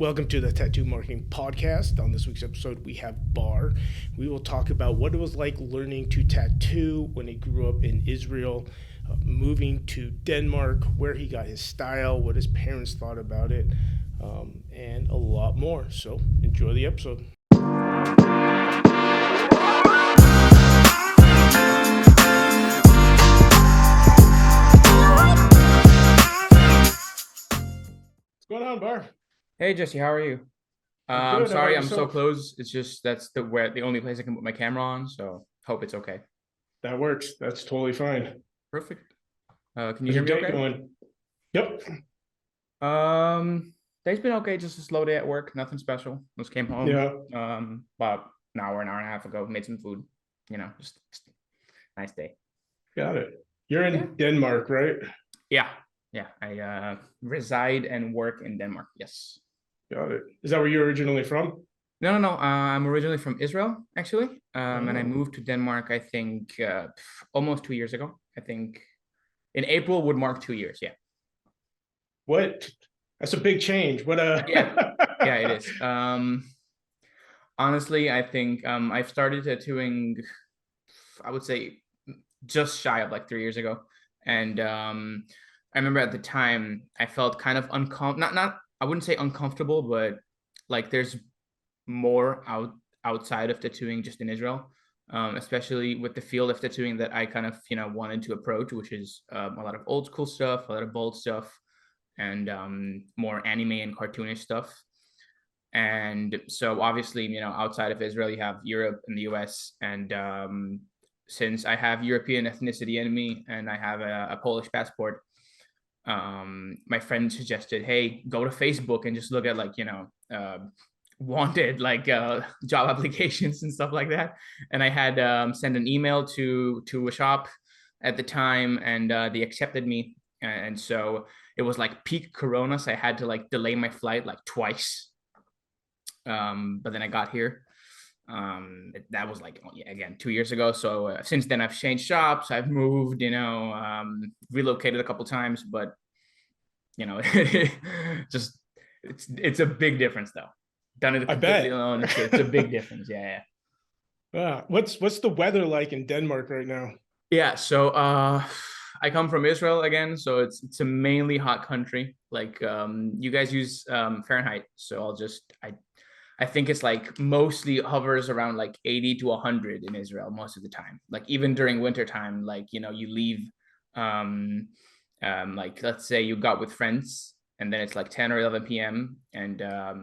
Welcome to the Tattoo Marketing Podcast. On this week's episode, we have Bar. We will talk about what it was like learning to tattoo when he grew up in Israel, moving to Denmark, where he got his style, what his parents thought about it, and a lot more. So enjoy the episode. What's going on, Bar? Hey Jesse, how are you? I'm I'm good. How about sorry I'm so yourself? close. It's just that's the only place I can put my camera on, so hope it's okay. That works. That's totally fine. Perfect. Can you How's hear your me day okay? going? Yep. Day's been okay, just a slow day at work, nothing special. Just came home Yeah. about an hour and a half ago, made some food, just nice day. Got it. You're Yeah. in Denmark, right? Yeah. Yeah. I reside and work in Denmark. Yes. Got it. Is that where you're originally from? No. I'm originally from Israel, actually. And I Oh, moved to Denmark, I think, almost 2 years ago. I think in April would mark 2 years. Yeah. what? That's a big change. What Yeah. Yeah, it is. Honestly, I think I've started tattooing, I would say just shy of like 3 years ago. And I remember at the time I felt kind of not I wouldn't say uncomfortable, but like there's more outside of tattooing just in Israel, especially with the field of tattooing that I kind of wanted to approach, which is a lot of old school stuff, a lot of bold stuff, and more anime and cartoonish stuff. And so obviously, outside of Israel, you have Europe and the US. And since I have European ethnicity in me and I have a Polish passport, my friend suggested, hey, go to Facebook and just look at wanted job applications and stuff like that. And I had sent an email to a shop at the time, and they accepted me. And so it was like peak Corona, so I had to like delay my flight like twice. But then I got here. That was like, yeah, again, 2 years ago. So since then I've changed shops, I've moved, relocated a couple times, but just it's a big difference though. Done it I completely bet. alone. It's a big difference. Yeah. What's the weather like in Denmark right now? Yeah. So I come from Israel again, so it's a mainly hot country. Like you guys use Fahrenheit, so I think it's like mostly hovers around like 80 to 100 in Israel most of the time. Like even during winter time, like you leave um like let's say you got with friends and then it's like 10 or 11 p.m. and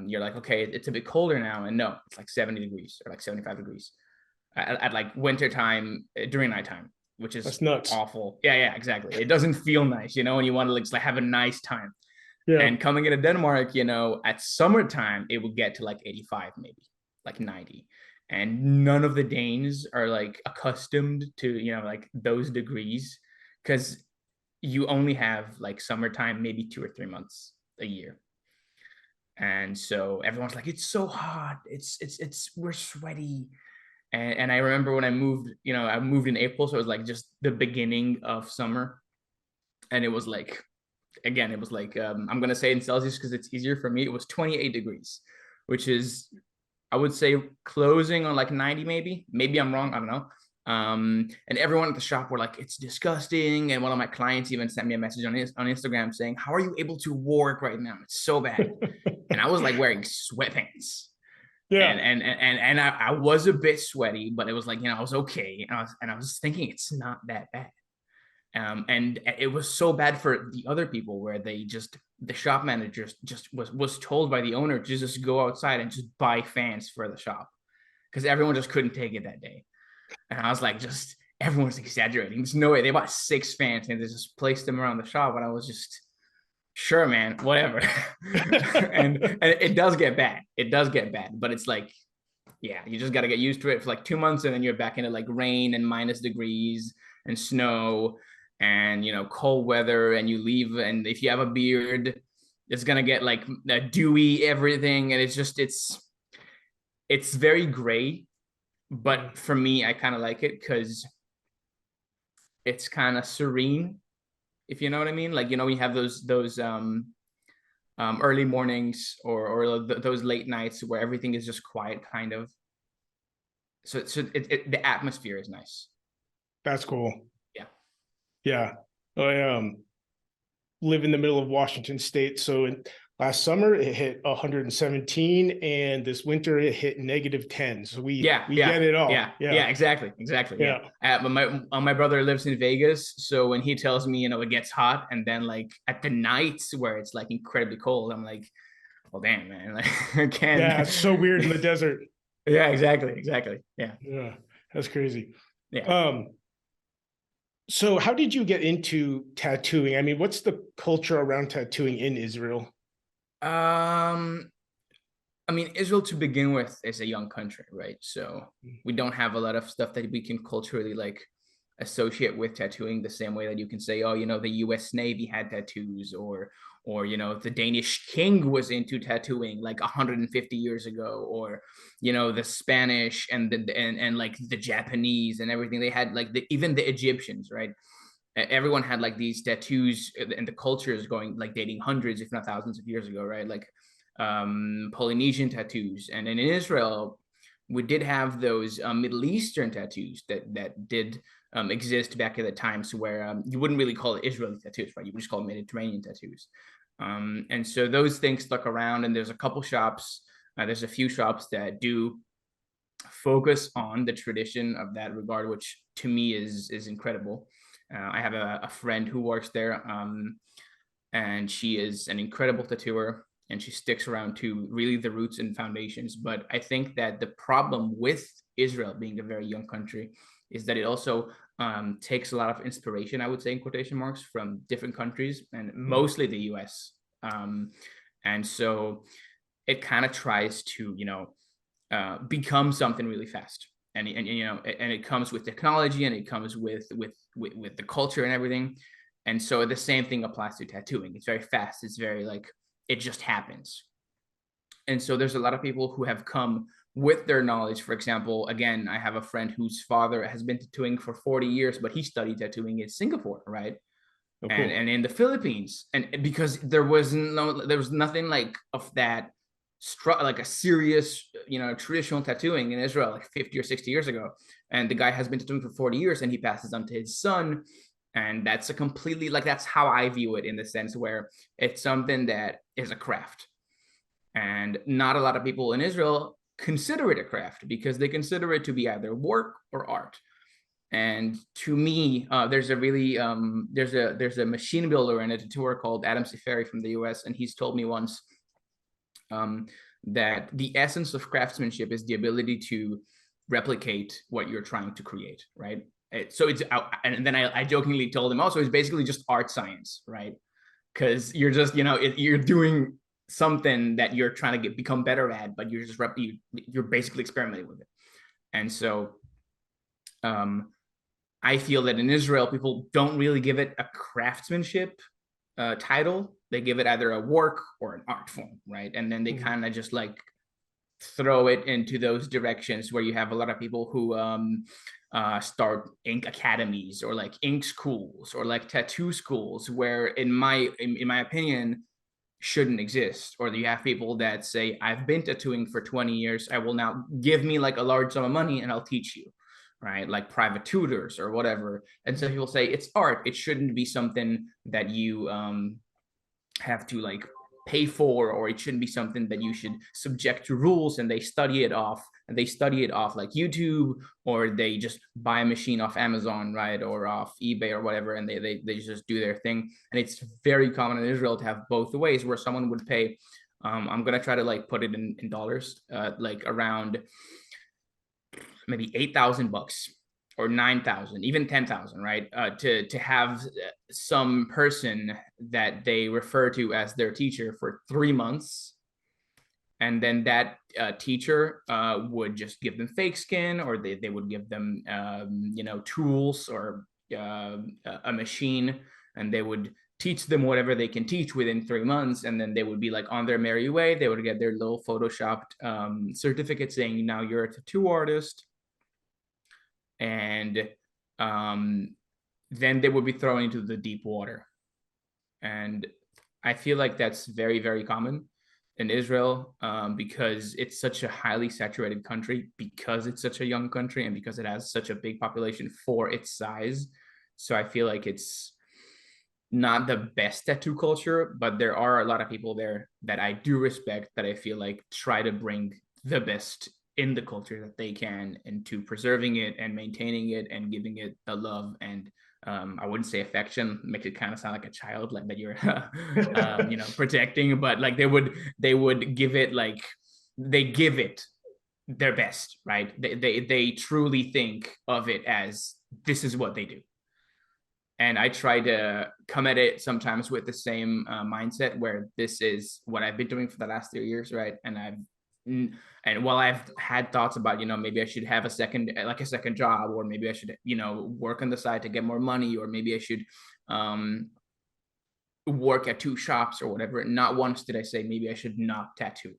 you're like, okay, it's a bit colder now, and no, it's like 70 degrees or like 75 degrees at like winter time during nighttime, which is That's nuts. awful. Yeah, exactly. It doesn't feel nice, and you want to like have a nice time. Yeah. And coming into Denmark, at summertime, it would get to like 85, maybe like 90. And none of the Danes are like accustomed to, like those degrees, because you only have like summertime, maybe 2 or 3 months a year. And so everyone's like, it's so hot. We're sweaty. And I remember when I moved, I moved in April. So it was like just the beginning of summer. And it was like, again, it was like, I'm going to say in Celsius because it's easier for me. It was 28 degrees, which is, I would say, closing on like 90, maybe. Maybe I'm wrong. I don't know. And everyone at the shop were like, it's disgusting. And one of my clients even sent me a message on Instagram saying, how are you able to work right now? It's so bad. And I was like wearing sweatpants. Yeah. And I was a bit sweaty, but it was like, I was okay. And I was thinking it's not that bad. And it was so bad for the other people where the shop managers just was told by the owner to just go outside and just buy fans for the shop because everyone just couldn't take it that day. And I was like, just everyone's exaggerating. There's no way. They bought 6 fans and they just placed them around the shop. And I was just, sure, man, whatever. And it does get bad. It does get bad, but it's like, yeah, you just got to get used to it for like 2 months, and then you're back into like rain and minus degrees and snow and cold weather, and you leave, and if you have a beard, it's gonna get like dewy everything, and it's very gray. But for me, I kind of like it because it's kind of serene, if you know what I mean. Like, we have those early mornings or those late nights where everything is just quiet, kind of. The atmosphere is nice. That's cool. Yeah. Yeah. I live in the middle of Washington State. So last summer it hit 117, and this winter it hit -10. So we get it all. Yeah. Exactly. Yeah. Yeah. But my brother lives in Vegas, so when he tells me, it gets hot, and then like at the nights where it's like incredibly cold, I'm like, well, damn, man, like I can't. Yeah. It's so weird in the desert. Yeah, exactly. Yeah. Yeah. That's crazy. Yeah. Um, so how did you get into tattooing? I mean, what's the culture around tattooing in Israel? Um, I mean, Israel to begin with is a young country, right? So we don't have a lot of stuff that we can culturally like associate with tattooing the same way that you can say, oh, the U.S. Navy had tattoos, or the Danish king was into tattooing like 150 years ago, or the Spanish and like the Japanese and everything. They had like even the Egyptians, right? Everyone had like these tattoos, and the culture is going like dating hundreds, if not thousands of years ago, right? Like Polynesian tattoos, and in Israel, we did have those Middle Eastern tattoos that did exist back at the times where you wouldn't really call it Israeli tattoos, right? You would just call it Mediterranean tattoos. And so those things stuck around, and there's a couple shops, there's a few shops that do focus on the tradition of that regard, which to me is incredible. I have a friend who works there, and she is an incredible tattooer, and she sticks around to really the roots and foundations. But I think that the problem with Israel being a very young country is that it also takes a lot of inspiration, I would say in quotation marks, from different countries, and mostly the US. And so it kind of tries to, become something really fast. And it comes with technology, and it comes with the culture and everything. And so the same thing applies to tattooing. It's very fast. It's very like, it just happens. And so there's a lot of people who have come with their knowledge. For example, again, I have a friend whose father has been tattooing for 40 years, but he studied tattooing in Singapore, right? Oh, cool. And in the Philippines. And because there was nothing like of that like a serious, traditional tattooing in Israel like 50 or 60 years ago. And the guy has been tattooing for 40 years, and he passes on to his son. And that's a completely, like, that's how I view it, in the sense where it's something that is a craft. And not a lot of people in Israel consider it a craft, because they consider it to be either work or art. And to me, there's a machine builder and a tattooer called Adam Siferi from the US, and he's told me once that the essence of craftsmanship is the ability to replicate what you're trying to create, right? So it's, and then I jokingly told him also, it's basically just art science, right? Because you're just, you're doing something that you're trying to become better at, but you're just you're basically experimenting with it. And so I feel that in Israel, people don't really give it a craftsmanship title. They give it either a work or an art form, right? And then they kind of just like throw it into those directions where you have a lot of people who start ink academies, or like ink schools, or like tattoo schools, where in my opinion shouldn't exist. Or you have people that say, I've been tattooing for 20 years, I will now give me like a large sum of money and I'll teach you, right? Like private tutors or whatever. And so people say it's art, it shouldn't be something that you have to like pay for, or it shouldn't be something that you should subject to rules. And they study it off like YouTube, or they just buy a machine off Amazon, right, or off eBay or whatever, and they just do their thing. And it's very common in Israel to have both the ways, where someone would pay I'm gonna try to like put it in dollars, like around maybe $8,000 or 9,000, even 10,000, right? To have some person that they refer to as their teacher for 3 months. And then that teacher would just give them fake skin, or they would give them, tools, or a machine, and they would teach them whatever they can teach within 3 months. And then they would be like on their merry way. They would get their little photoshopped certificate saying, now you're a tattoo artist. And then they would be thrown into the deep water. And I feel like that's very, very common in Israel, because it's such a highly saturated country, because it's such a young country, and because it has such a big population for its size. So I feel like it's not the best tattoo culture, but there are a lot of people there that I do respect, that I feel like try to bring the best in the culture that they can into preserving it and maintaining it and giving it the love and, I wouldn't say affection, makes it kind of sound like a child, like that you're protecting, but like they would give it, like they give it their best, right? They truly think of it as this is what they do. And I try to come at it sometimes with the same mindset, where this is what I've been doing for the last 3 years, right? And while I've had thoughts about, maybe I should have a second job, or maybe I should, work on the side to get more money, or maybe I should um, work at two shops or whatever. Not once did I say maybe I should not tattoo.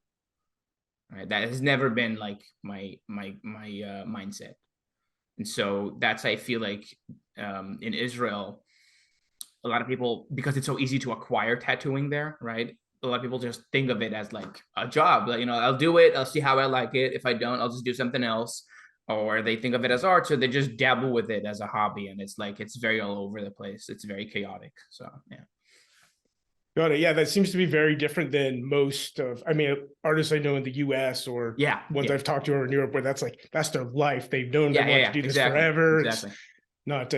Right? That has never been like my mindset. And so that's, I feel like, in Israel, a lot of people, because it's so easy to acquire tattooing there, right? A lot of people just think of it as like a job. Like, I'll do it, I'll see how I like it. If I don't, I'll just do something else. Or they think of it as art, so they just dabble with it as a hobby, and it's like it's very all over the place. It's very chaotic. So yeah. Got it. Yeah, that seems to be very different than most of, I mean, artists I know in the US or Yeah, ones yeah, I've talked to over in Europe, where that's their life. They've known they yeah, yeah, want to yeah. do this Exactly, forever. It's exactly. not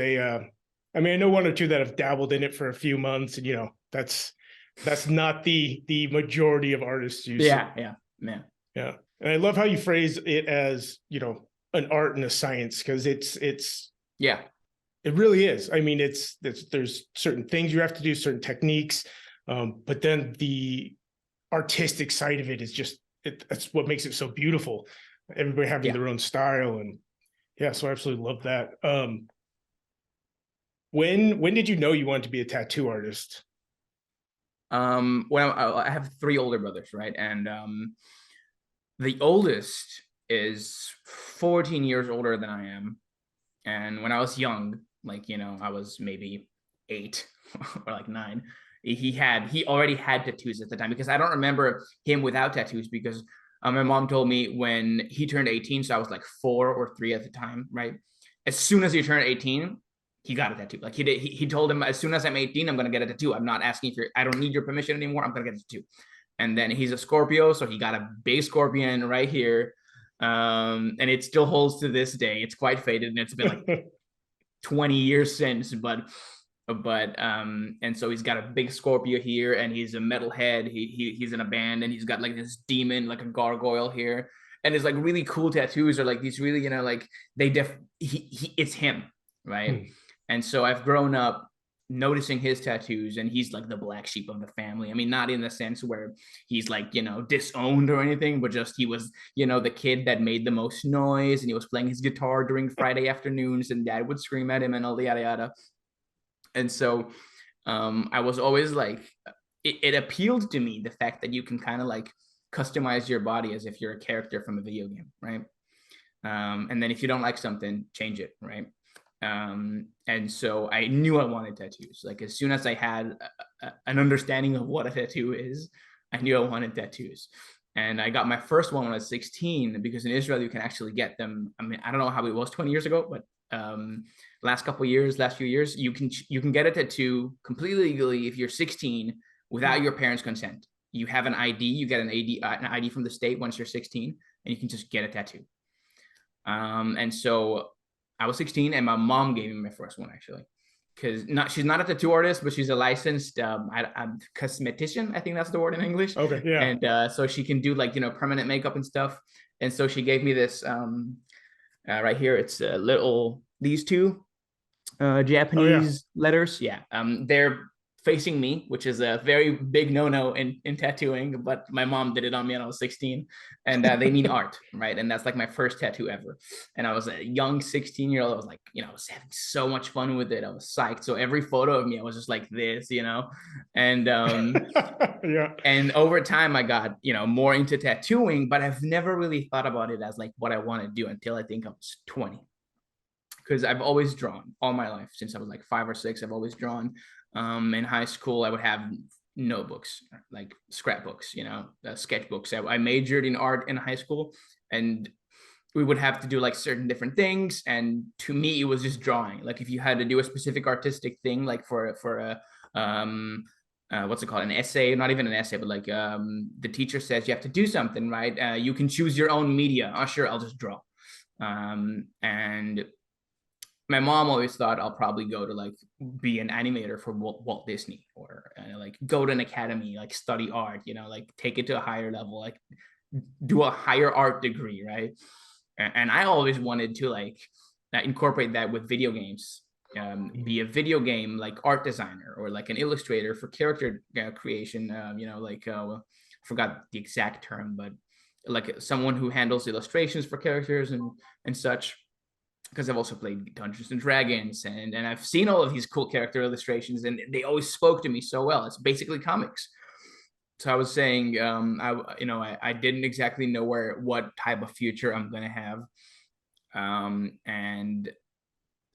I mean, I know one or two that have dabbled in it for a few months, and that's not the majority of artists you see. Yeah, yeah, man. Yeah. And I love how you phrase it as, an art and a science, because Yeah, it really is. I mean, there's certain things you have to do, certain techniques, but then the artistic side of it is that's what makes it so beautiful. Everybody having yeah. their own style, and yeah, so I absolutely love that. When did you know you wanted to be a tattoo artist? Well, I have three older brothers, right? And the oldest is 14 years older than I am. And when I was young, like, I was maybe 8 or like 9, he already had tattoos at the time, because I don't remember him without tattoos, because my mom told me when he turned 18, so I was like 4 or 3 at the time, right? As soon as he turned 18, he got a tattoo. Like he did, he told him, as soon as I'm 18, I'm gonna get a tattoo. I'm not asking for, I don't need your permission anymore. I'm gonna get a tattoo. And then he's a Scorpio, so he got a big scorpion right here. And it still holds to this day. It's quite faded, and it's been like 20 years since, but and so he's got a big Scorpio here, and he's a metalhead. He's in a band, and he's got like this demon, like a gargoyle here, and his like really cool tattoos are like these really, like it's him, right? And so I've grown up noticing his tattoos, and he's like the black sheep of the family. I mean, not in the sense where he's like, disowned or anything, but just he was, the kid that made the most noise, and he was playing his guitar during Friday afternoons, and dad would scream at him and all the yada yada. And so I was always like, it appealed to me, the fact that you can kind of like customize your body as if you're a character from a video game, right? And then if you don't like something, change it, right? And so I knew I wanted tattoos. Like as soon as I had an understanding of what a tattoo is, I knew I wanted tattoos. And I got my first one when I was 16, because in Israel you can actually get them. I mean, I don't know how it was 20 years ago, but last few years, you can get a tattoo completely legally if you're 16 without your parents' consent. You have an ID, you get an ID from the state once you're 16, and you can just get a tattoo. And so I was 16, and my mom gave me my first one, actually, because she's not a tattoo artist, but she's a licensed cosmetician. I think that's the word in English. Okay, yeah. And so she can do like permanent makeup and stuff. And so she gave me this right here. It's these two Japanese letters. Yeah, they're facing me, which is a very big no-no in tattooing, but my mom did it on me when I was 16, and they mean art, right? And that's like my first tattoo ever. And I was a young 16-year-old. I was like, I was having so much fun with it. I was psyched. So every photo of me, I was just like this, and yeah. And over time I got, more into tattooing, but I've never really thought about it as like what I want to do until I think I was 20. Because I've always drawn all my life since I was like 5 or 6. I've always drawn. In high school, I would have notebooks, like scrapbooks, sketchbooks. I majored in art in high school, and we would have to do like certain different things. And to me, it was just drawing. Like if you had to do a specific artistic thing, like for a what's it called, an essay, not even an essay, but like the teacher says you have to do something, right? You can choose your own media. Oh, sure, I'll just draw. And my mom always thought I'll probably go to like be an animator for Walt Disney, or like go to an academy, like study art, like take it to a higher level, like do a higher art degree, right? And I always wanted to like incorporate that with video games, be a video game like art designer or like an illustrator for character creation. Forgot the exact term, but like someone who handles illustrations for characters and such. Because I've also played Dungeons and Dragons, and I've seen all of these cool character illustrations, and they always spoke to me so well. It's basically comics. So I was saying, I didn't exactly know what type of future I'm gonna have, and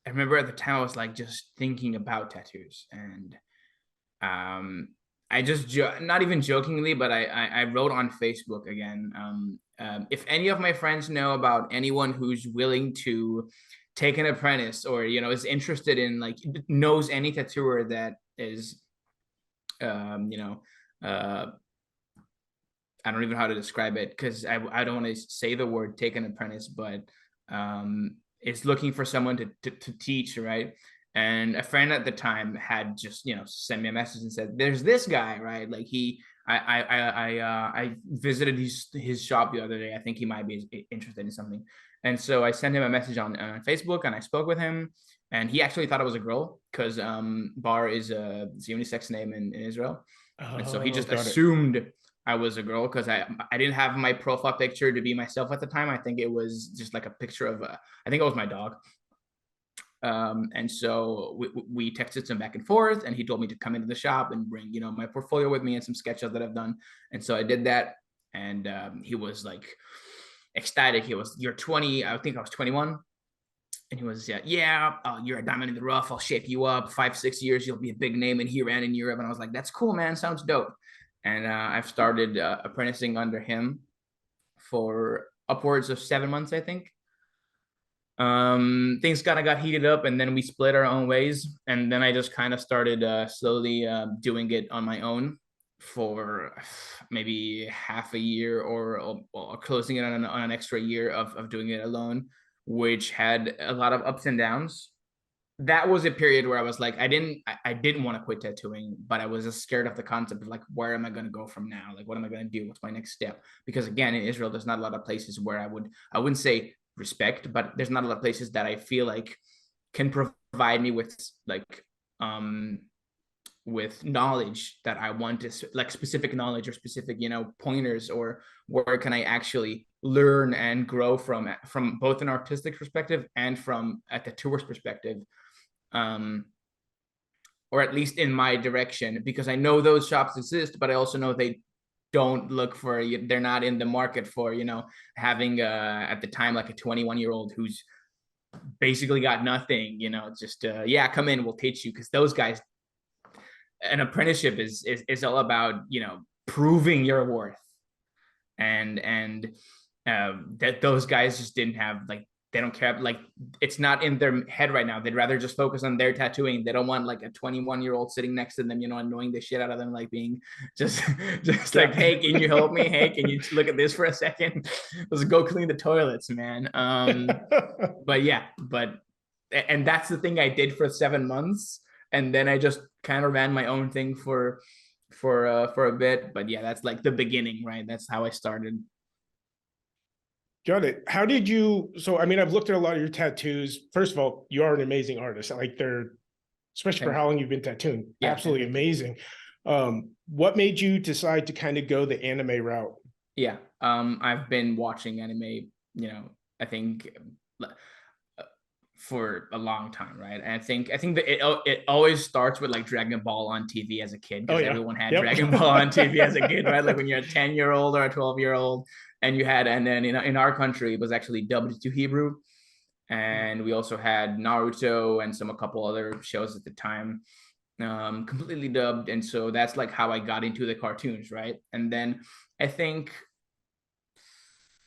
I remember at the time I was like just thinking about tattoos, and I just not even jokingly, but I wrote on Facebook again. If any of my friends know about anyone who's willing to take an apprentice, or is interested in like knows any tattooer that is, I don't even know how to describe it, because I don't want to say the word take an apprentice, but is looking for someone to teach, right? And a friend at the time had just sent me a message and said, "There's this guy, right? Like I visited his shop the other day. I think he might be interested in something." And so I sent him a message on Facebook, and I spoke with him, and he actually thought it was a girl, because Bar is a unisex name in Israel, and so he just assumed I was a girl, because I didn't have my profile picture to be myself at the time. I think it was just like a picture of I think it was my dog. And so we texted some back and forth, and he told me to come into the shop and bring my portfolio with me and some sketches that I've done. And so I did that, and he was like ecstatic. He was, "You're 20." I think I was 21. And he was, "Yeah, you're a diamond in the rough. I'll shape you up. 5-6 years, you'll be a big name in here and in Europe." And I was like, "That's cool, man. Sounds dope." And I've started apprenticing under him for upwards of 7 months, I think. Things kind of got heated up, and then we split our own ways, and then I just kind of started slowly doing it on my own for maybe half a year, or closing it on an extra year of doing it alone, which had a lot of ups and downs. That was a period where I was like, I didn't want to quit tattooing, but I was just scared of the concept of like, where am I going to go from now? Like, what am I going to do? What's my next step? Because again, in Israel, there's not a lot of places where I wouldn't say respect, but there's not a lot of places that I feel like can provide me with like with knowledge that I want to, like specific knowledge or specific pointers, or where can I actually learn and grow from both an artistic perspective and from a tattooer's perspective, or at least in my direction, because I know those shops exist, but I also know they don't look for, they're not in the market for having at the time like a 21-year-old who's basically got nothing, just come in, we'll teach you, because those guys, an apprenticeship is all about proving your worth, and that those guys just didn't have, like, they don't care, like it's not in their head right now. They'd rather just focus on their tattooing. They don't want like a 21-year-old sitting next to them, annoying the shit out of them, like being just like, "Hey, can you help me? Hey, can you look at this for a second? Let's go clean the toilets, man." And that's the thing I did for 7 months, and then I just kind of ran my own thing for a bit. But yeah, that's like the beginning, right? That's how I started. Got it. How did you, so I mean, I've looked at a lot of your tattoos. First of all, you are an amazing artist. Like, they're, especially for how long you've been tattooing, absolutely amazing. What made you decide to kind of go the anime route? Yeah. I've been watching anime, I think for a long time, right? And I think that it always starts with like Dragon Ball on TV as a kid, because everyone had Dragon Ball on TV as a kid, right? Like when you're a 10-year-old or a 12-year-old, and then in our country it was actually dubbed to Hebrew, and we also had Naruto and a couple other shows at the time. completely dubbed. And so that's like how I got into the cartoons, right? And then I think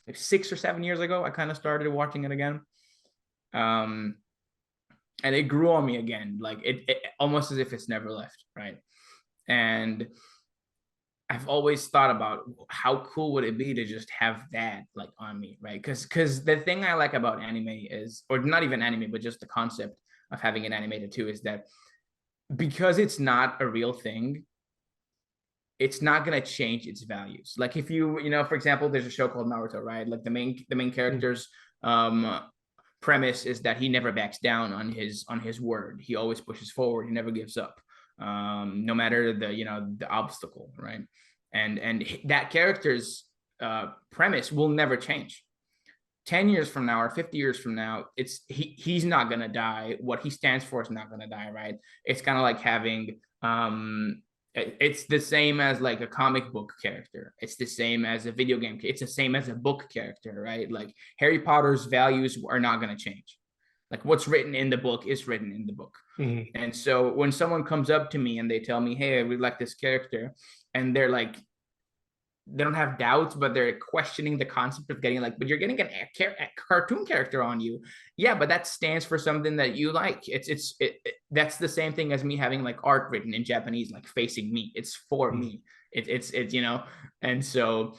like 6 or 7 years ago, I kind of started watching it again. Um, and it grew on me again, like it almost as if it's never left, right? And I've always thought about how cool would it be to just have that like on me, right? Because the thing I like about anime is, or not even anime, but just the concept of having an animated too, is that because it's not a real thing, it's not gonna change its values. Like if you know, for example, there's a show called Naruto, right? Like the main character's um premise is that he never backs down on his word. He always pushes forward. He never gives up, no matter the obstacle, right? And that character's premise will never change. 10 years from now or 50 years from now, he's not gonna die. What he stands for is not gonna die, right? It's kind of like having it's the same as like a comic book character. It's the same as a video game. It's the same as a book character, right? Like Harry Potter's values are not going to change. Like what's written in the book is written in the book. Mm-hmm. And so when someone comes up to me and they tell me, "Hey, I really like this character," and they're like, they don't have doubts, but they're questioning the concept of getting like, but you're getting a cartoon character on you. Yeah, but that stands for something that you like. That's the same thing as me having like art written in Japanese, like facing me. It's for me. It's and so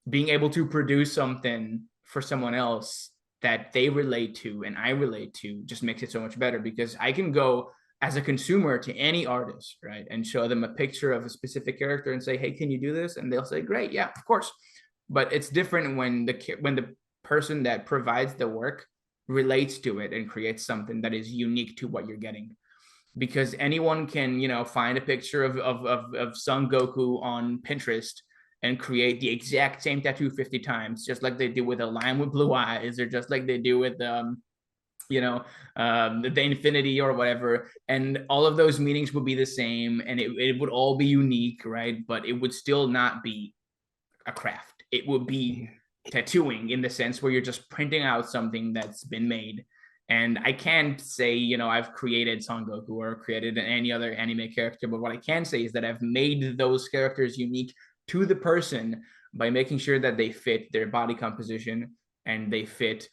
being able to produce something for someone else that they relate to and I relate to just makes it so much better, because I can go as a consumer to any artist, right, and show them a picture of a specific character and say, "Hey, can you do this?" And they'll say, "Great, yeah, of course." But it's different when the person that provides the work relates to it and creates something that is unique to what you're getting. Because anyone can, find a picture of Son Goku on Pinterest and create the exact same tattoo 50 times, just like they do with a lion with blue eyes, or just like they do with the infinity or whatever, and all of those meanings would be the same, and it would all be unique, right? But it would still not be a craft. It would be tattooing in the sense where you're just printing out something that's been made. And I can't say, I've created Son Goku or created any other anime character, but what I can say is that I've made those characters unique to the person by making sure that they fit their body composition and they fit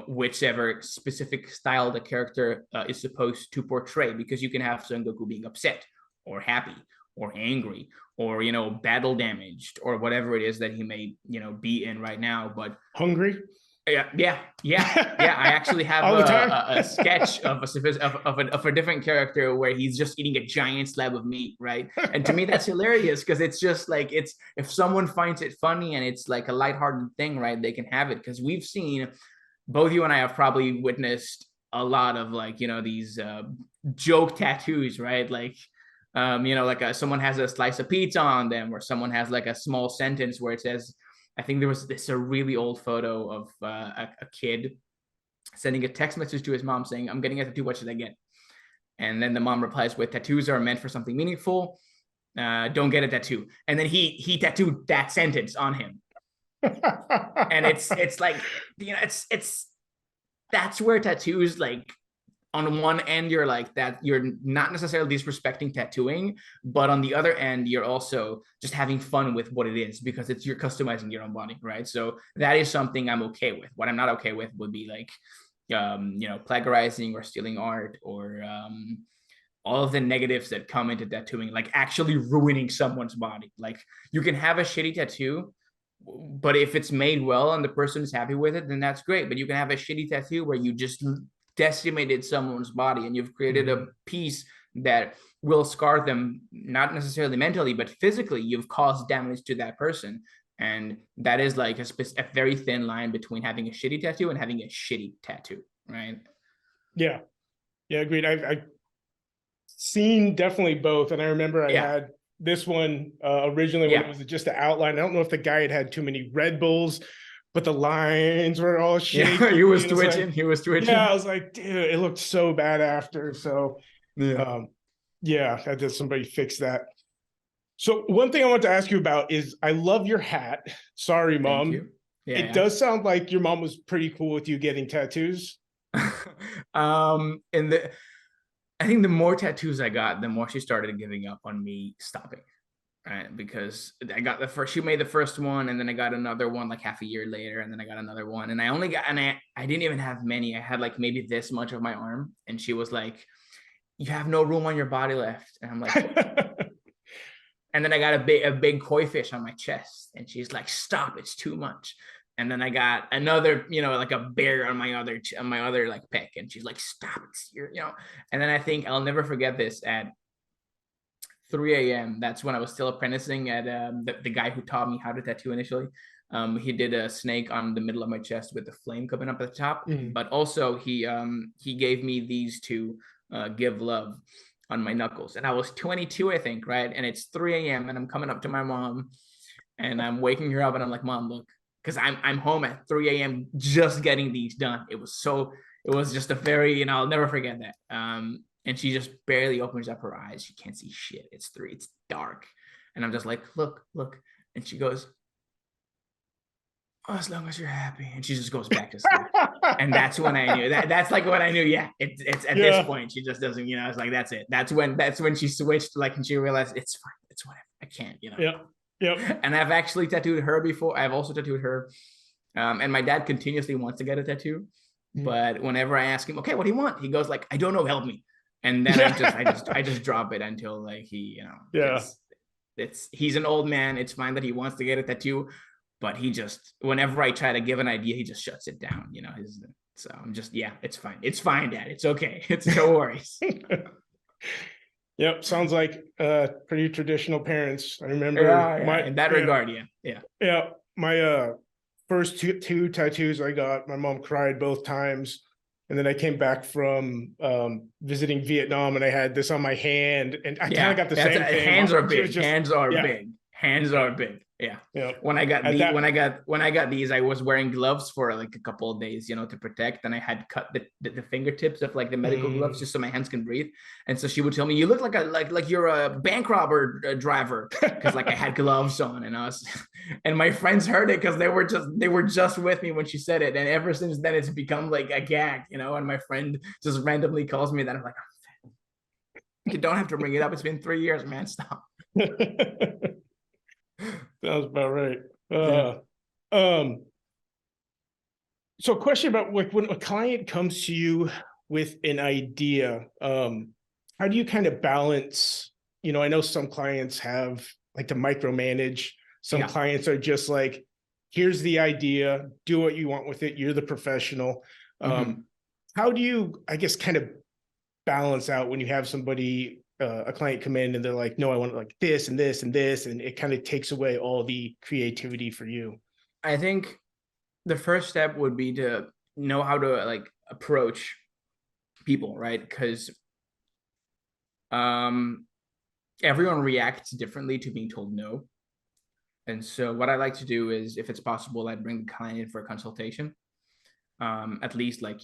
whichever specific style the character is supposed to portray. Because you can have Son Goku being upset or happy or angry or battle damaged or whatever it is that he may be in right now. But Hungry. Yeah. I actually have All the time. a sketch of a different character where he's just eating a giant slab of meat, right? And to me, that's hilarious, because it's just like, it's, if someone finds it funny and it's like a lighthearted thing, right, they can have it. Because we've seen, both you and I have probably witnessed a lot of like these joke tattoos, right? Like like someone has a slice of pizza on them, or someone has like a small sentence where it says, I think there was a really old photo of a kid sending a text message to his mom saying, "I'm getting a tattoo, what should I get?" And then the mom replies with, "Tattoos are meant for something meaningful. Don't get a tattoo." And then he tattooed that sentence on him. And it's like, it's that's where tattoos, like, on one end you're like that, you're not necessarily disrespecting tattooing, but on the other end you're also just having fun with what it is, because you're customizing your own body, right? So that is something I'm okay with. What I'm not okay with would be like plagiarizing or stealing art, or all of the negatives that come into tattooing, like actually ruining someone's body. Like, you can have a shitty tattoo, but if it's made well and the person is happy with it, then that's great. But you can have a shitty tattoo where you just decimated someone's body and you've created a piece that will scar them, not necessarily mentally, but physically. You've caused damage to that person. And that is like a very thin line between having a shitty tattoo and having a shitty tattoo, right? Yeah. Agreed. I've seen definitely both. And I remember I had this one originally when it was just an outline. I don't know if the guy had too many Red Bulls, but the lines were all shaky. Yeah, he was twitching. Yeah, I was like, dude, it looked so bad after. So I had somebody fix that. So one thing I want to ask you about is, I love your hat. Sorry, Mom. Thank you. It does sound like your mom was pretty cool with you getting tattoos. In the I think the more tattoos I got, the more she started giving up on me stopping. Right, because I got the first, she made the first one, and then I got another one like half a year later, and then I got another one, and I only got, and I didn't even have many. I had like maybe this much of my arm, and she was like, "You have no room on your body left," and I'm like, and then I got a big koi fish on my chest, and she's like, "Stop, it's too much." And then I got another, like a bear on my other like pec, and she's like, "Stop, it's your." And then I think I'll never forget this at 3 a.m. That's when I was still apprenticing at the guy who taught me how to tattoo initially. He did a snake on the middle of my chest with the flame coming up at the top, but also he gave me these to give love on my knuckles, and I was 22, I think, right? And it's 3 a.m. and I'm coming up to my mom, and I'm waking her up, and I'm like, "Mom, look," because I'm home at 3 a.m. just getting these done. It was just a very, I'll never forget that. And she just barely opens up her eyes. She can't see shit. It's dark. And I'm just like, "Look, look." And she goes, "Oh, as long as you're happy." And she just goes back to sleep. And that's when I knew that's like what I knew. Yeah, it's at this point, she just doesn't, it's like, that's it. That's when she switched, like, and she realized it's fine. It's whatever. I can't. Yep. Yep. And I've actually tattooed her before. I've also tattooed her. And my dad continuously wants to get a tattoo. But whenever I ask him, "Okay, what do you want?" He goes like, "I don't know, help me." And then I just drop it until like he, Yeah. he's an old man. It's fine that he wants to get a tattoo, but he just, whenever I try to give an idea, he just shuts it down. So I'm just, yeah, it's fine. It's fine, Dad. It's okay. It's no worries. Yep. Sounds like pretty traditional parents. I remember in that regard, yeah. Yeah. My first two tattoos I got, my mom cried both times. And then I came back from visiting Vietnam, and I had this on my hand, and I kind of got the same thing. Hands are big. Just, hands are yeah. big. Hands are big. Yeah. Yeah. When I got these, I was wearing gloves for like a couple of days, to protect. And I had cut the fingertips of like the medical gloves just so my hands can breathe. And so she would tell me, "You look like you're a bank robber driver," because like I had gloves on, and and my friends heard it because they were just with me when she said it. And ever since then, it's become like a gag, and my friend just randomly calls me that. I'm like, "Oh, you don't have to bring it up. It's been 3 years, man. Stop." Sounds about right. Yeah. So a question about, like, when a client comes to you with an idea, how do you kind of balance, I know some clients have like to micromanage. Some clients are just like, "Here's the idea, do what you want with it. You're the professional." How do you, I guess, kind of balance out when you have somebody, a client come in and they're like, "No, I want like this and this and this," and it kind of takes away all the creativity for you? I think the first step would be to know how to like approach people, right? Because everyone reacts differently to being told no. And so what I like to do is, if it's possible, I'd bring the client in for a consultation. At least, like,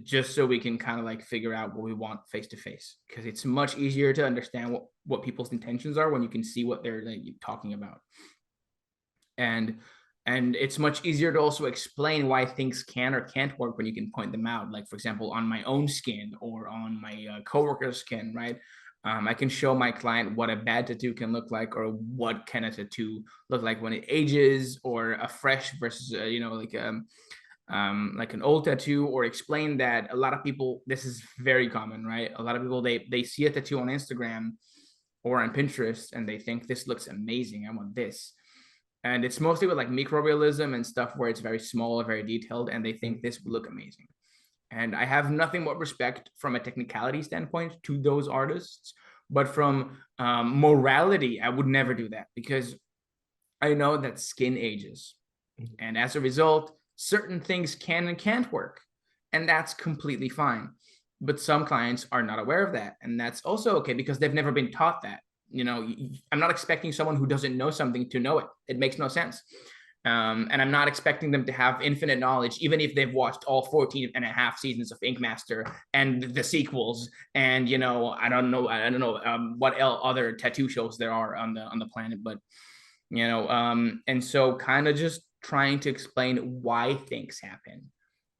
just so we can kind of like figure out what we want face to face, because it's much easier to understand what people's intentions are when you can see what they're like talking about. And it's much easier to also explain why things can or can't work when you can point them out. Like, for example, on my own skin or on my coworker's skin, right? I can show my client what a bad tattoo can look like, or what can a tattoo look like when it ages, or a fresh versus like an old tattoo, or explain that a lot of people, this is very common, right? A lot of people, they see a tattoo on Instagram or on Pinterest, and they think, "This looks amazing, I want this." And it's mostly with like microrealism and stuff where it's very small, very detailed, and they think this would look amazing. And I have nothing but respect from a technicality standpoint to those artists, but from morality, I would never do that, because I know that skin ages, and as a result, certain things can and can't work, and that's completely fine. But some clients are not aware of that, and that's also okay, because they've never been taught that. I'm not expecting someone who doesn't know something to know it. It makes no sense. And I'm not expecting them to have infinite knowledge, even if they've watched all 14 and a half seasons of Ink Master and the sequels. And, I don't know what other tattoo shows there are on the planet, but, and so kind of just trying to explain why things happen.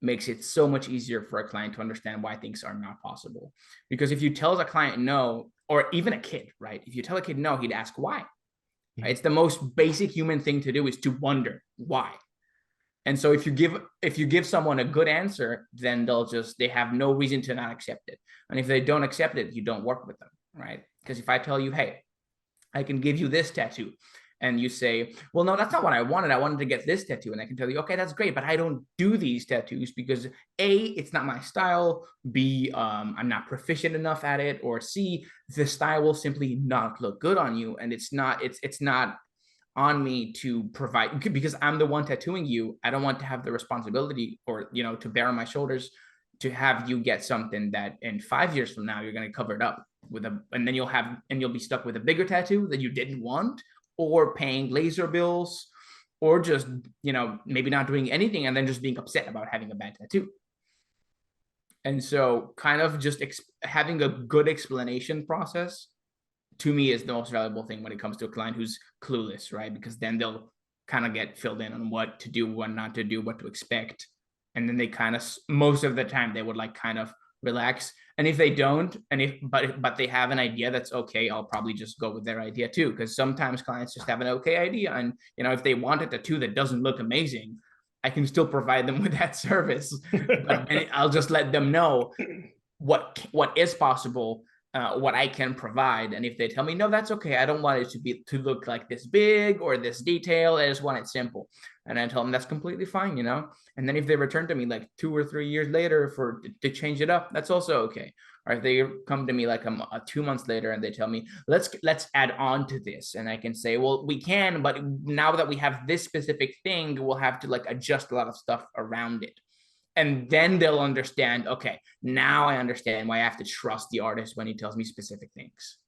makes it so much easier for a client to understand why things are not possible. Because if you tell a client no, or even a kid, right? If you tell a kid no, he'd ask why. Right? It's the most basic human thing to do, is to wonder why. And so if you give someone a good answer, then they have no reason to not accept it. And if they don't accept it, you don't work with them, right? Because if I tell you, hey, I can give you this tattoo, and you say, well, no, that's not what I wanted. I wanted to get this tattoo. And I can tell you, okay, that's great, but I don't do these tattoos because A, it's not my style. B, I'm not proficient enough at it. Or C, the style will simply not look good on you. And it's not on me to provide, because I'm the one tattooing you. I don't want to have the responsibility, or, to bear on my shoulders to have you get something that in 5 years from now, you're going to cover it up and then you'll be stuck with a bigger tattoo that you didn't want, or paying laser bills, or just, maybe not doing anything and then just being upset about having a bad tattoo. And so kind of just having a good explanation process, to me, is the most valuable thing when it comes to a client who's clueless, right? Because then they'll kind of get filled in on what to do, what not to do, what to expect. And then they kind of, most of the time, they would kind of relax. And if they don't, but they have an idea that's okay, I'll probably just go with their idea too. Because sometimes clients just have an okay idea. And, if they want a tattoo that doesn't look amazing, I can still provide them with that service. But I'll just let them know what is possible, what I can provide. And if they tell me, no, that's okay, I don't want it to look like this big or this detail, I just want it simple. And I tell them that's completely fine, And then if they return to me 2 or 3 years later to change it up, that's also okay. Or if they come to me 2 months later and they tell me, let's add on to this, and I can say, well, we can, but now that we have this specific thing, we'll have to adjust a lot of stuff around it. And then they'll understand, okay, now I understand why I have to trust the artist when he tells me specific things.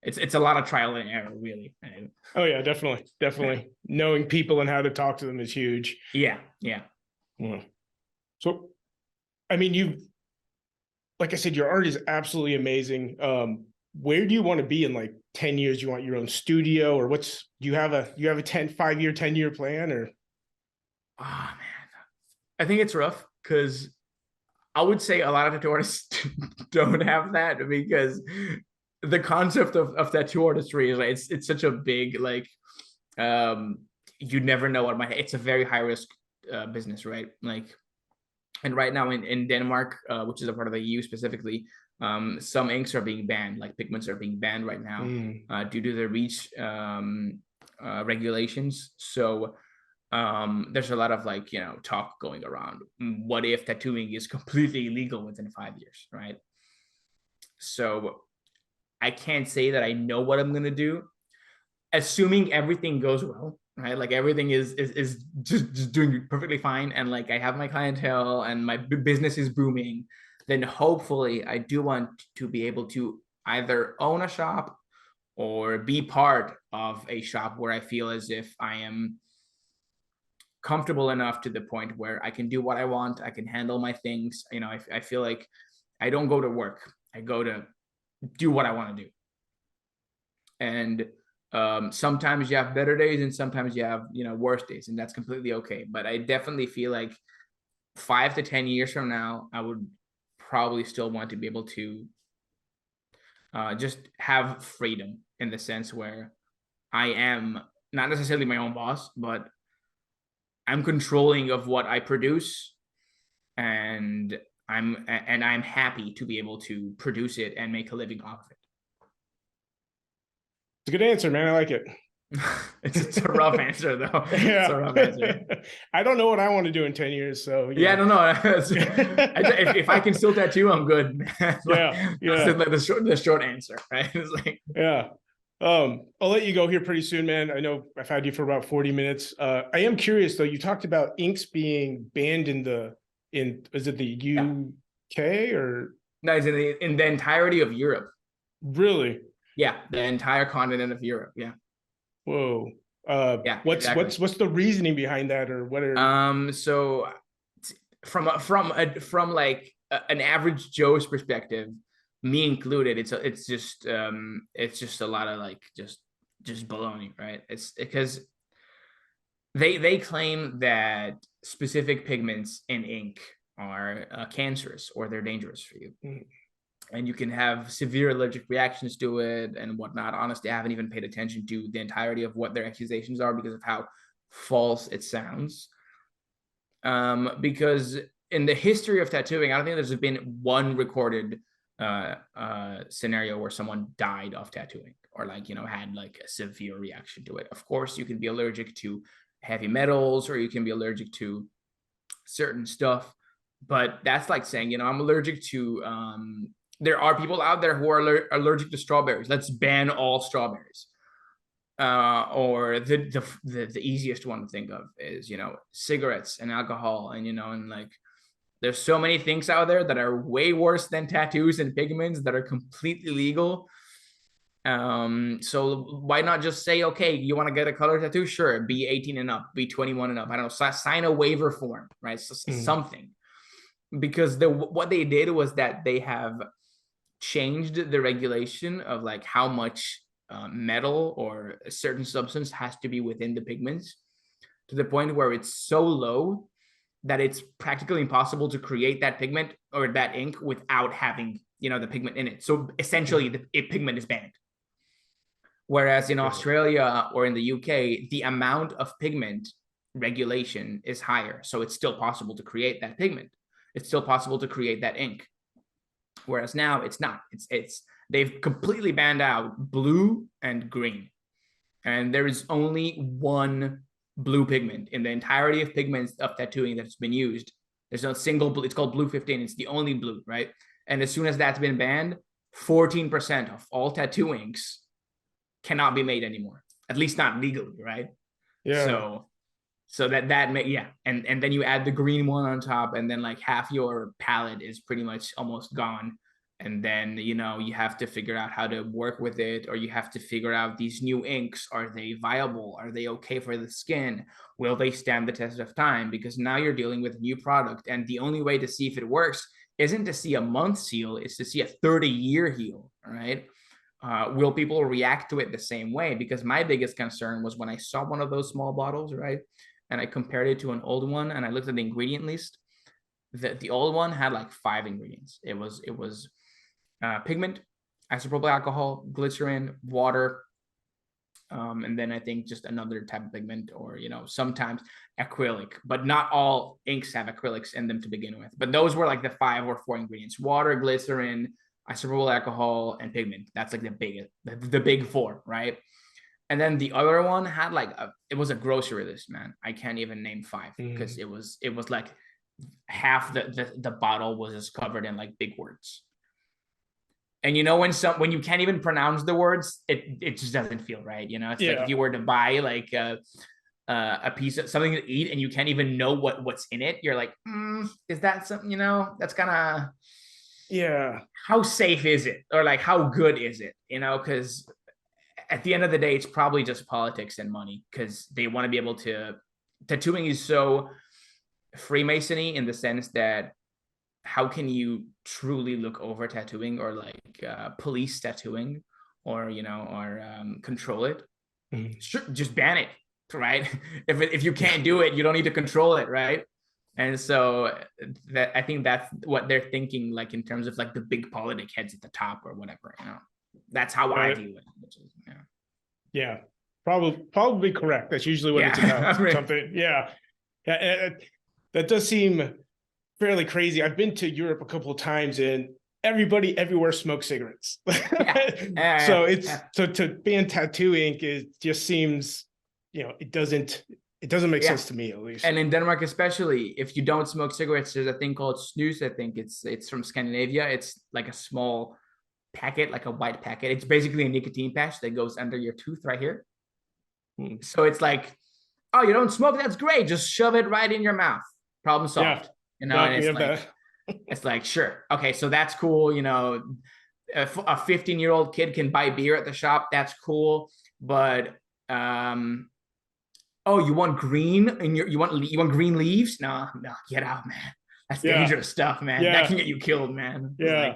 It's a lot of trial and error, really. Oh yeah, definitely. Knowing people and how to talk to them is huge. Yeah. So, I mean, like I said, your art is absolutely amazing. Where do you want to be in 10 years? You want your own studio, or do you have a 5-year, 10-year plan, or? Oh man, I think it's rough, because I would say a lot of tattoo artists don't have that, because the concept of tattoo artistry is it's such a big you never know what it's a very high risk business, right? And right now in Denmark, which is a part of the EU specifically, some inks are being banned, pigments are being banned right now due to the REACH regulations. So there's a lot of talk going around. What if tattooing is completely illegal within 5 years, right? So I can't say that I know what I'm gonna do, assuming everything goes well, right? Everything is just doing perfectly fine, and I have my clientele and my business is booming. Then hopefully I do want to be able to either own a shop or be part of a shop where I feel as if I am comfortable enough to the point where I can do what I want. I can handle my things. I feel like I don't go to work. I go to do what I want to do. And sometimes you have better days and sometimes you have, worse days, and that's completely okay. But I definitely feel like 5 to 10 years from now, I would probably still want to be able to just have freedom, in the sense where I am not necessarily my own boss, but I'm controlling of what I produce, and I'm happy to be able to produce it and make a living off of it. It's a good answer, man. I like it. It's a rough answer, though. Yeah. It's a rough answer. I don't know what I want to do in 10 years. So yeah, I don't know. if I can still tattoo, I'm good. Yeah. That's the short answer, right? It's yeah. I'll let you go here pretty soon, man. I know I've had you for about 40 minutes. I am curious though. You talked about inks being banned is it the UK or? No, it's in the entirety of Europe. Really? Yeah, the entire continent of Europe. Yeah. Whoa. Yeah. What's the reasoning behind that, or what are? So from an average Joe's perspective, me included, it's just a lot of just baloney, right? It's because They claim that specific pigments in ink are cancerous or they're dangerous for you. Mm. And you can have severe allergic reactions to it and whatnot. Honestly, I haven't even paid attention to the entirety of what their accusations are because of how false it sounds. Because in the history of tattooing, I don't think there's been one recorded scenario where someone died of tattooing or like, had like a severe reaction to it. Of course, you can be allergic to heavy metals or you can be allergic to certain stuff, but that's like saying, I'm allergic to there are people out there who are allergic to strawberries. Let's ban all strawberries. Or the easiest one to think of is cigarettes and alcohol, and like there's so many things out there that are way worse than tattoos and pigments that are completely legal. So why not just say, okay, you want to get a color tattoo? Sure, be 18 and up, be 21 and up. I don't know, sign a waiver form, right? Something. Because what they did was that they have changed the regulation of like how much metal or a certain substance has to be within the pigments to the point where it's so low that it's practically impossible to create that pigment or that ink without having the pigment in it. So essentially the pigment is banned. Whereas in Australia or in the UK, the amount of pigment regulation is higher. So it's still possible to create that pigment. It's still possible to create that ink. Whereas now it's not. It's they've completely banned out blue and green. And there is only one blue pigment in the entirety of pigments of tattooing that's been used. There's no single blue. It's called blue 15. It's the only blue, right? And as soon as that's been banned, 14% of all tattoo inks cannot be made anymore, at least not legally, right? Yeah. So that may, yeah, and then you add the green one on top, and then like half your palette is pretty much almost gone. And then you have to figure out how to work with it, or you have to figure out these new inks, are they viable, are they okay for the skin, will they stand the test of time? Because now you're dealing with a new product, and the only way to see if it works isn't to see a month heal, it's to see a 30-year heal, right? Will people react to it the same way? Because my biggest concern was when I saw one of those small bottles, right, and I compared it to an old one, and I looked at the ingredient list. The old one had like 5 ingredients. It was pigment, isopropyl alcohol, glycerin, water, and then I think just another type of pigment, or sometimes acrylic. But not all inks have acrylics in them to begin with. But those were like the 5 or 4 ingredients: water, glycerin, isopropyl alcohol, and pigment. That's like the big 4, right? And then the other one had like it was a grocery list, man. I can't even name 5 because it was like half the bottle was just covered in like big words. And when you can't even pronounce the words, it just doesn't feel right. It's like if you were to buy like a piece of something to eat and you can't even know what's in it, you're like, is that something? That's kind of, Yeah. How safe is it, or like how good is it? Because at the end of the day, it's probably just politics and money, because they want to be able to. Tattooing is so Freemasony in the sense that how can you truly look over tattooing, or like police tattooing, or control it? Sure, just ban it, right? if you can't do it, you don't need to control it, right? And so that, I think that's what they're thinking, like in terms of like the big politic heads at the top or whatever. That's how I view it. Which is, yeah, probably correct. That's usually what it's about. Something. Yeah. That does seem fairly crazy. I've been to Europe a couple of times, and everybody everywhere smokes cigarettes. So so to ban tattoo ink, it just seems, it doesn't make sense to me, at least. And in Denmark, especially, if you don't smoke cigarettes, there's a thing called snus. I think it's from Scandinavia. It's like a small packet, like a white packet. It's basically a nicotine patch that goes under your tooth right here. So it's like, oh, you don't smoke? That's great. Just shove it right in your mouth. Problem solved. And it's like, sure. Okay, so that's cool. A 15-year-old kid can buy beer at the shop. That's cool. But oh, you want green and you want green leaves? No, get out, man. That's dangerous stuff, man. That can get you killed, man. Yeah.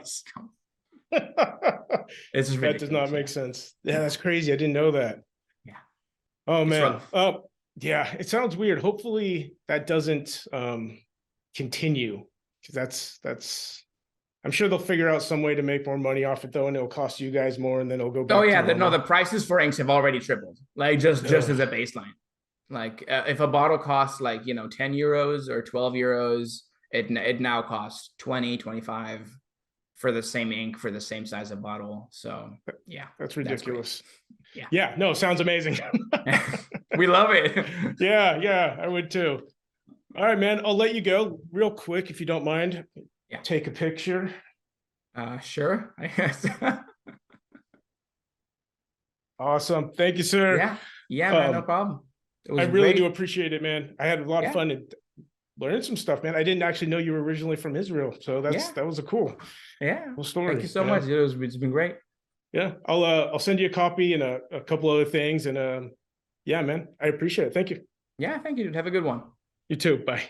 It's just that does not make sense. Yeah, that's crazy. I didn't know that. Yeah. Oh, man. Oh, Yeah, it sounds weird. Hopefully that doesn't continue, because that's I'm sure they'll figure out some way to make more money off it though, and it'll cost you guys more, and then it'll go Oh back to yeah, no, normal. the prices for inks have already tripled. Like just Ugh. as a baseline. Like if a bottle costs like 10 euros or 12 euros, it now costs 20, 25 for the same ink for the same size of bottle. So yeah, That's that's great. ridiculous. Yeah. Yeah, no, sounds amazing. We love it. Yeah, I would too. All right, man. I'll let you go real quick if you don't mind. Yeah. Take a picture. Sure. I guess. Awesome. Thank you, sir. Yeah, man, no problem. It I was really do great. appreciate it, man. I had a lot of fun and learning some stuff, man. I didn't actually know you were originally from Israel, so that was a cool story. Thank you so much. It's been great. Yeah, I'll send you a copy and a couple other things, and yeah, man, I appreciate it. Thank you. Yeah, thank you. Have a good one. You too. Bye.